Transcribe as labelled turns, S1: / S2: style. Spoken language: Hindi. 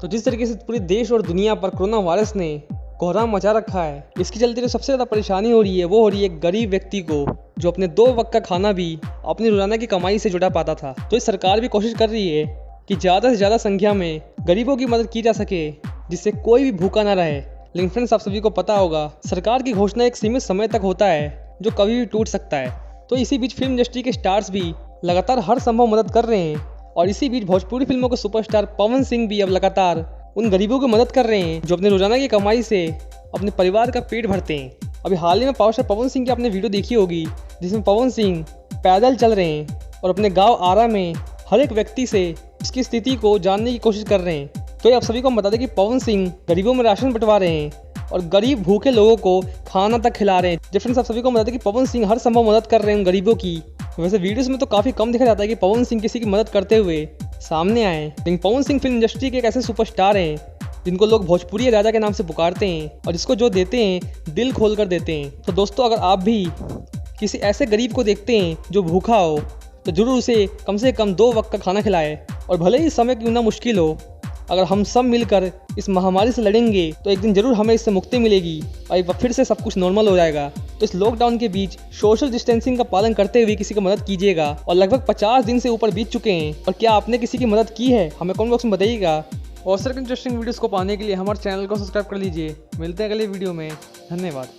S1: तो जिस तरीके से पूरे देश और दुनिया पर कोरोना वायरस ने कोहराम मचा रखा है, इसके चलते जो सबसे ज़्यादा परेशानी हो रही है वो हो रही है एक गरीब व्यक्ति को, जो अपने 2 वक्त का खाना भी अपनी रोजाना की कमाई से जुटा पाता था। तो इस सरकार भी कोशिश कर रही है कि ज़्यादा से ज़्यादा संख्या में गरीबों की मदद की जा सके, जिससे कोई भी भूखा ना रहे। लेकिन फ्रेंड्स, आप सभी को पता होगा, सरकार की घोषणा एक सीमित समय तक होता है जो कभी भी टूट सकता है। तो इसी बीच फिल्म इंडस्ट्री के स्टार्स भी लगातार हर संभव मदद कर रहे हैं, और इसी बीच भोजपुरी फिल्मों के सुपरस्टार पवन सिंह भी अब लगातार उन गरीबों की मदद कर रहे हैं जो अपने रोजाना की कमाई से अपने परिवार का पेट भरते हैं। अभी हाल ही में पावर स्टार पवन सिंह की आपने वीडियो देखी होगी, जिसमें पवन सिंह पैदल चल रहे हैं और अपने गांव आरा में हर एक व्यक्ति से उसकी स्थिति को जानने की कोशिश कर रहे हैं। तो ये आप सभी को बता दें कि पवन सिंह गरीबों में राशन बंटवा रहे हैं और गरीब भूखे लोगों को खाना तक खिला रहे हैं। फ्रेंड्स, आप सभी को बता दें कि पवन सिंह हर संभव मदद कर रहे हैं उन गरीबों की। वैसे वीडियोस में तो काफ़ी कम देखा जाता है कि पवन सिंह किसी की मदद करते हुए सामने आए, लेकिन पवन सिंह फिल्म इंडस्ट्री के एक ऐसे सुपरस्टार हैं जिनको लोग भोजपुरी राजा के नाम से पुकारते हैं, और इसको जो देते हैं दिल खोल कर देते हैं। तो दोस्तों, अगर आप भी किसी ऐसे गरीब को देखते हैं जो भूखा हो, तो जरूर उसे कम से कम 2 वक्त का खाना खिलाएं। और भले ही समय क्यों ना मुश्किल हो, अगर हम सब मिलकर इस महामारी से लड़ेंगे तो एक दिन जरूर हमें इससे मुक्ति मिलेगी और एक बार फिर से सब कुछ नॉर्मल हो जाएगा। तो इस लॉकडाउन के बीच सोशल डिस्टेंसिंग का पालन करते हुए किसी की मदद कीजिएगा। और लगभग 50 दिन से ऊपर बीत चुके हैं, और क्या आपने किसी की मदद की है, हमें कमेंट बॉक्स में बताइएगा। और सिर्फ इंटरेस्टिंग वीडियोस को पाने के लिए हमारे चैनल को सब्सक्राइब कर लीजिए। मिलते हैं अगले वीडियो में। धन्यवाद।